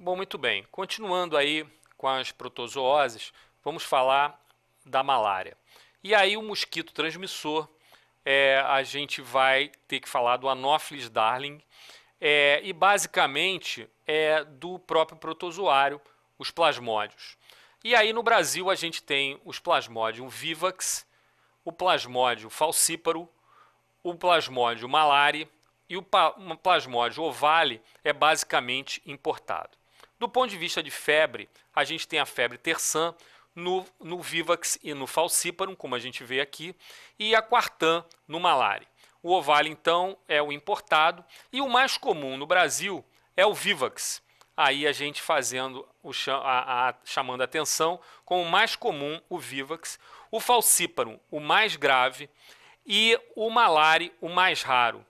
Bom, muito bem. Continuando aí com as protozooses, vamos falar da malária. E aí o mosquito transmissor, a gente vai ter que falar do Anopheles darling, e basicamente é do próprio protozoário, os plasmódios. E aí no Brasil a gente tem os Plasmodium vivax, o Plasmodium falciparum, o Plasmodium malari e o Plasmodium ovale é basicamente importado. Do ponto de vista de febre, a gente tem a febre terçã no Vivax e no Falciparum, como a gente vê aqui, e a Quartã no Malari. O ovale, então, é o importado, e o mais comum no Brasil é o Vivax. Aí a gente fazendo chamando a atenção com o mais comum, o Vivax, o Falciparum, o mais grave, e o Malari, o mais raro.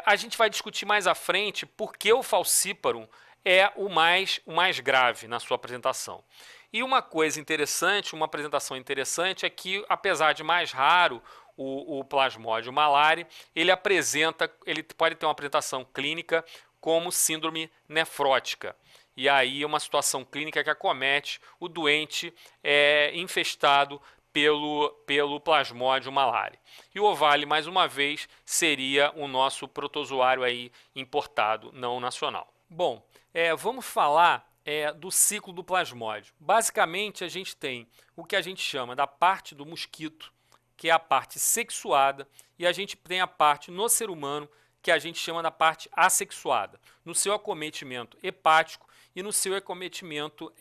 A gente vai discutir mais à frente por que o Falciparum é o mais grave na sua apresentação. E uma coisa interessante, uma apresentação interessante é que, apesar de mais raro o Plasmodium malari, ele pode ter uma apresentação clínica como síndrome nefrótica. E aí é uma situação clínica que acomete o doente infestado pelo Plasmodium malari. E o ovale, mais uma vez, seria o nosso protozoário aí importado, não nacional. Bom, vamos falar do ciclo do plasmódio. Basicamente, a gente tem o que a gente chama da parte do mosquito, que é a parte sexuada, e a gente tem a parte no ser humano, que a gente chama da parte assexuada, no seu acometimento hepático e no seu acometimento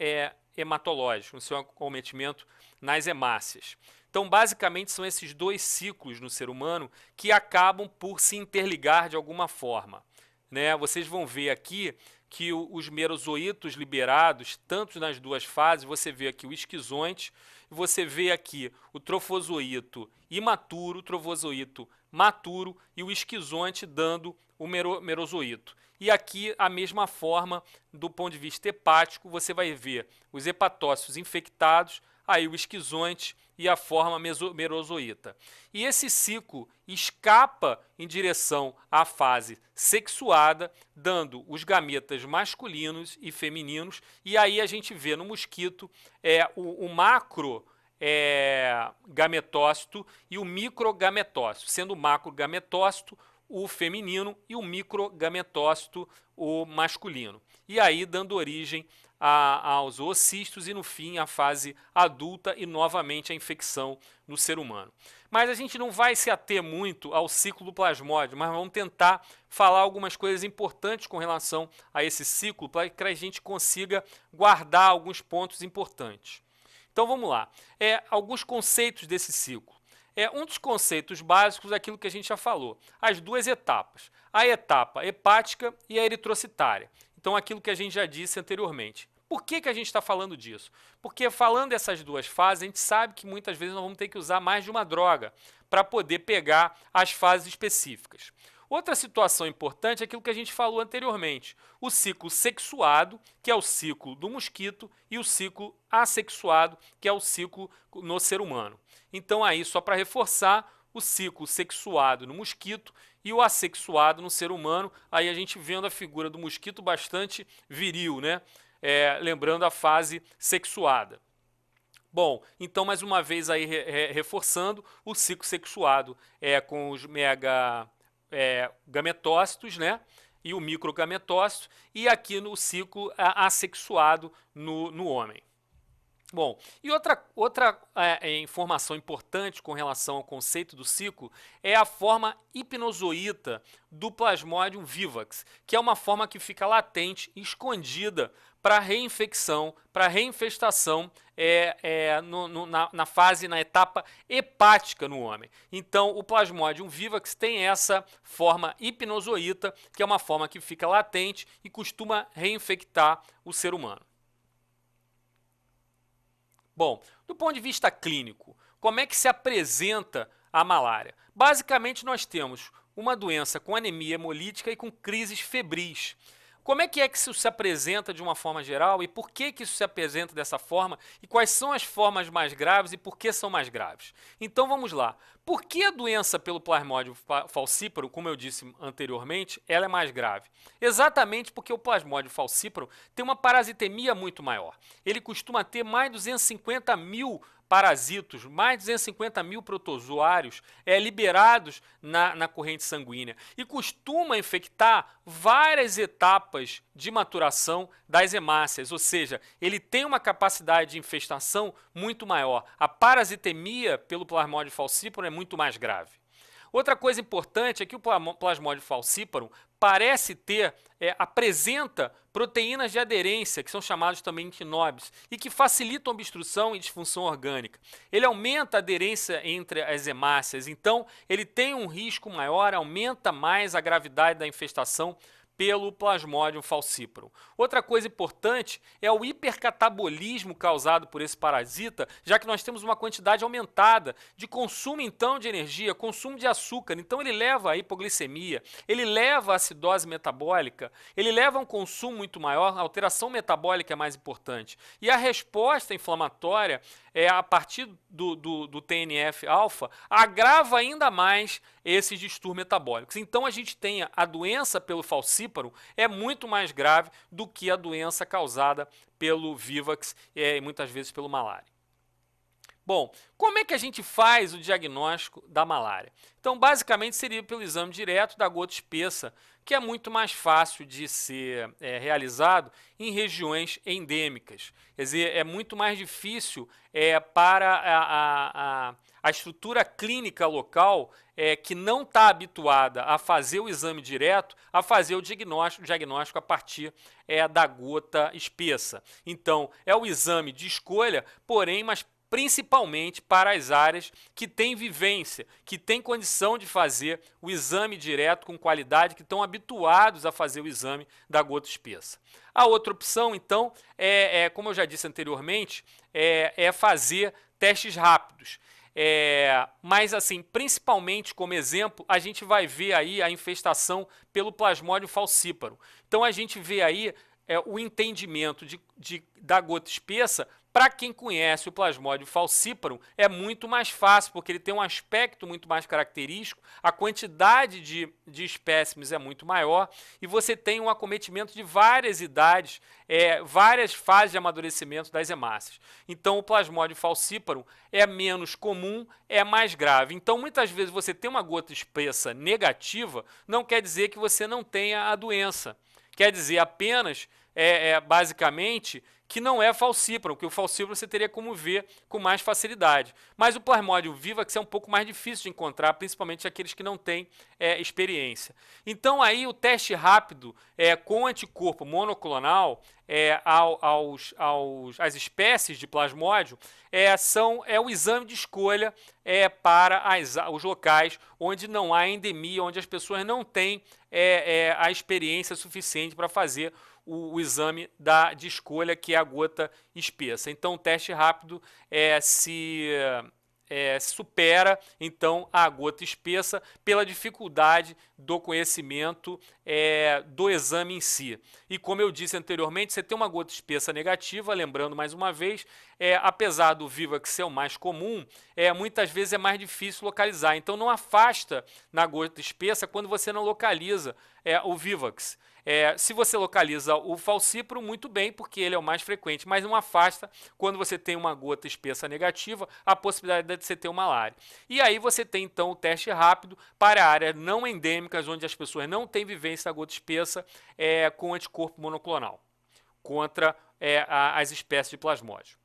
hematológico, no seu acometimento nas hemácias. Então, basicamente, são esses dois ciclos no ser humano que acabam por se interligar de alguma forma. Vocês vão ver aqui que os merozoítos liberados, tanto nas duas fases, você vê aqui o esquizoide, você vê aqui o trofozoito imaturo, o trofozoito maturo e o esquizoide dando o merozoito. E aqui, a mesma forma, do ponto de vista hepático, você vai ver os hepatócitos infectados, aí o esquizoide e a forma merozoíta. E esse ciclo escapa em direção à fase sexuada, dando os gametas masculinos e femininos, e aí a gente vê no mosquito o macro gametócito e o microgametócito, sendo o macrogametócito o feminino e o microgametócito o masculino. E aí dando origem aos oocistos e, no fim, a fase adulta e, novamente, a infecção no ser humano. Mas a gente não vai se ater muito ao ciclo do plasmódio, mas vamos tentar falar algumas coisas importantes com relação a esse ciclo para que a gente consiga guardar alguns pontos importantes. Então, vamos lá. Alguns conceitos desse ciclo. Um dos conceitos básicos é aquilo que a gente já falou, as duas etapas, a etapa hepática e a eritrocitária. Então, aquilo que a gente já disse anteriormente. Por que a gente está falando disso? Porque falando dessas duas fases, a gente sabe que muitas vezes nós vamos ter que usar mais de uma droga para poder pegar as fases específicas. Outra situação importante é aquilo que a gente falou anteriormente, o ciclo sexuado, que é o ciclo do mosquito, e o ciclo assexuado, que é o ciclo no ser humano. Então aí, só para reforçar, o ciclo sexuado no mosquito e o assexuado no ser humano, aí a gente vendo a figura do mosquito bastante viril, né? Lembrando a fase sexuada. Bom, então mais uma vez aí reforçando, o ciclo sexuado com os gametócitos, né? E o microgametócito, e aqui no ciclo assexuado no homem. Bom, e outra informação importante com relação ao conceito do ciclo é a forma hipnozoíta do Plasmodium vivax, que é uma forma que fica latente, escondida para reinfecção, para reinfestação na fase, na etapa hepática no homem. Então, o Plasmodium vivax tem essa forma hipnozoíta, que é uma forma que fica latente e costuma reinfectar o ser humano. Bom, do ponto de vista clínico, como é que se apresenta a malária? Basicamente, nós temos uma doença com anemia hemolítica e com crises febris. Como é que isso se apresenta de uma forma geral e por que isso se apresenta dessa forma e quais são as formas mais graves e por que são mais graves? Então vamos lá. Por que a doença pelo Plasmodium falciparum, como eu disse anteriormente, ela é mais grave? Exatamente porque o Plasmodium falciparum tem uma parasitemia muito maior. Ele costuma ter mais de 250 mil parasitos, mais de 250 mil protozoários liberados na corrente sanguínea e costuma infectar várias etapas de maturação das hemácias, ou seja, ele tem uma capacidade de infestação muito maior. A parasitemia pelo Plasmodium falciparum é muito mais grave. Outra coisa importante é que o Plasmodium falciparum parece ter, apresenta proteínas de aderência, que são chamadas também de quinóbios, e que facilitam a obstrução e disfunção orgânica. Ele aumenta a aderência entre as hemácias, então ele tem um risco maior, aumenta mais a gravidade da infestação pelo Plasmodium falciparum. Outra coisa importante é o hipercatabolismo causado por esse parasita, já que nós temos uma quantidade aumentada de consumo então de energia, consumo de açúcar, então ele leva a hipoglicemia, ele leva a acidose metabólica, ele leva a um consumo muito maior, a alteração metabólica é mais importante. E a resposta inflamatória a partir do TNF-alfa, agrava ainda mais esses distúrbios metabólicos. Então a gente tem a doença pelo falciparum é muito mais grave do que a doença causada pelo Vivax e muitas vezes pelo malária. Bom, como é que a gente faz o diagnóstico da malária? Então, basicamente, seria pelo exame direto da gota espessa, que é muito mais fácil de ser realizado em regiões endêmicas. Quer dizer, é muito mais difícil para a estrutura clínica local que não está habituada a fazer o exame direto, a fazer o diagnóstico a partir da gota espessa. Então, é o exame de escolha, porém, mas principalmente para as áreas que têm vivência, que têm condição de fazer o exame direto com qualidade, que estão habituados a fazer o exame da gota espessa. A outra opção, então, como eu já disse anteriormente, é fazer testes rápidos. Mas assim, principalmente como exemplo, a gente vai ver aí a infestação pelo Plasmodium falciparum. Então a gente vê aí o entendimento da gota espessa. Para quem conhece o Plasmodium falciparum, é muito mais fácil, porque ele tem um aspecto muito mais característico, a quantidade de espécimes é muito maior e você tem um acometimento de várias idades, várias fases de amadurecimento das hemácias. Então, o Plasmodium falciparum é menos comum, é mais grave. Então, muitas vezes você tem uma gota espessa negativa, não quer dizer que você não tenha a doença. Quer dizer apenas, basicamente, que não é falciparum, que o falciparum você teria como ver com mais facilidade. Mas o Plasmodium vivax é um pouco mais difícil de encontrar, principalmente aqueles que não têm experiência. Então aí o teste rápido com anticorpo monoclonal às espécies de Plasmodium é o exame de escolha para os locais onde não há endemia, onde as pessoas não têm a experiência suficiente para fazer o exame de escolha, que é a gota espessa. Então, o teste rápido supera então a gota espessa pela dificuldade do conhecimento do exame em si. E como eu disse anteriormente, você tem uma gota espessa negativa, lembrando mais uma vez, apesar do Vivax ser o mais comum, muitas vezes é mais difícil localizar. Então não afasta na gota espessa quando você não localiza o Vivax. Se você localiza o falciparum, muito bem, porque ele é o mais frequente, mas não afasta quando você tem uma gota espessa negativa a possibilidade de você ter uma malária. E aí você tem então o teste rápido para áreas não endêmicas, onde as pessoas não têm vivência da gota espessa com anticorpo monoclonal contra as espécies de Plasmodium.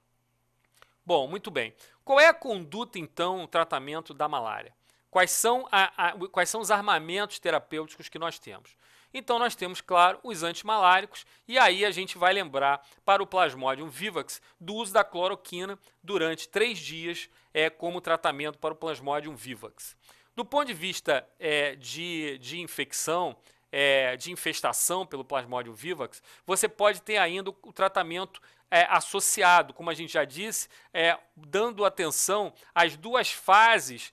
Bom, muito bem. Qual é a conduta então no tratamento da malária? Quais são os armamentos terapêuticos que nós temos? Então nós temos, claro, os antimaláricos e aí a gente vai lembrar para o Plasmodium vivax do uso da cloroquina durante 3 dias como tratamento para o Plasmodium vivax. Do ponto de vista de infecção, de infestação pelo Plasmodium vivax, você pode ter ainda o tratamento associado, como a gente já disse, dando atenção às duas fases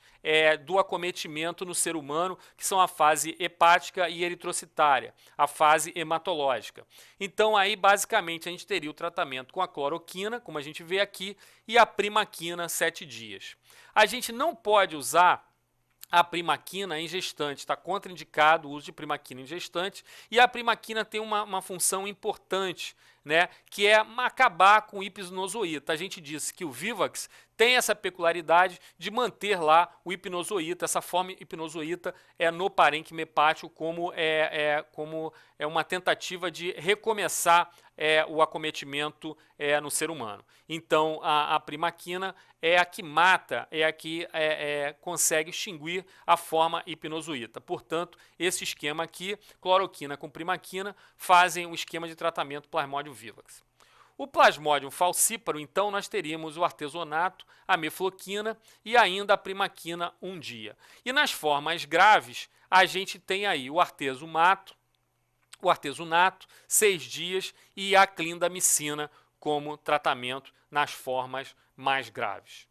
do acometimento no ser humano, que são a fase hepática e eritrocitária, a fase hematológica. Então, aí, basicamente, a gente teria o tratamento com a cloroquina, como a gente vê aqui, e a primaquina 7 dias. A gente não pode usar a primaquina em gestante, está contraindicado o uso de primaquina em gestante, e a primaquina tem uma função importante, né, que é acabar com o hipnozoíta. A gente disse que o Vivax tem essa peculiaridade de manter lá o hipnozoíta, essa forma hipnozoíta no parênquima hepático como uma tentativa de recomeçar o acometimento no ser humano. Então, a primaquina é a que mata, é a que consegue extinguir a forma hipnozoíta. Portanto, esse esquema aqui, cloroquina com primaquina, fazem o esquema de tratamento Plasmodium vivax. O Plasmodium falciparum, então, nós teríamos o artesonato, a mefloquina e ainda a primaquina 1 dia. E nas formas graves, a gente tem aí o artesunato, 6 dias, e a clindamicina como tratamento nas formas mais graves.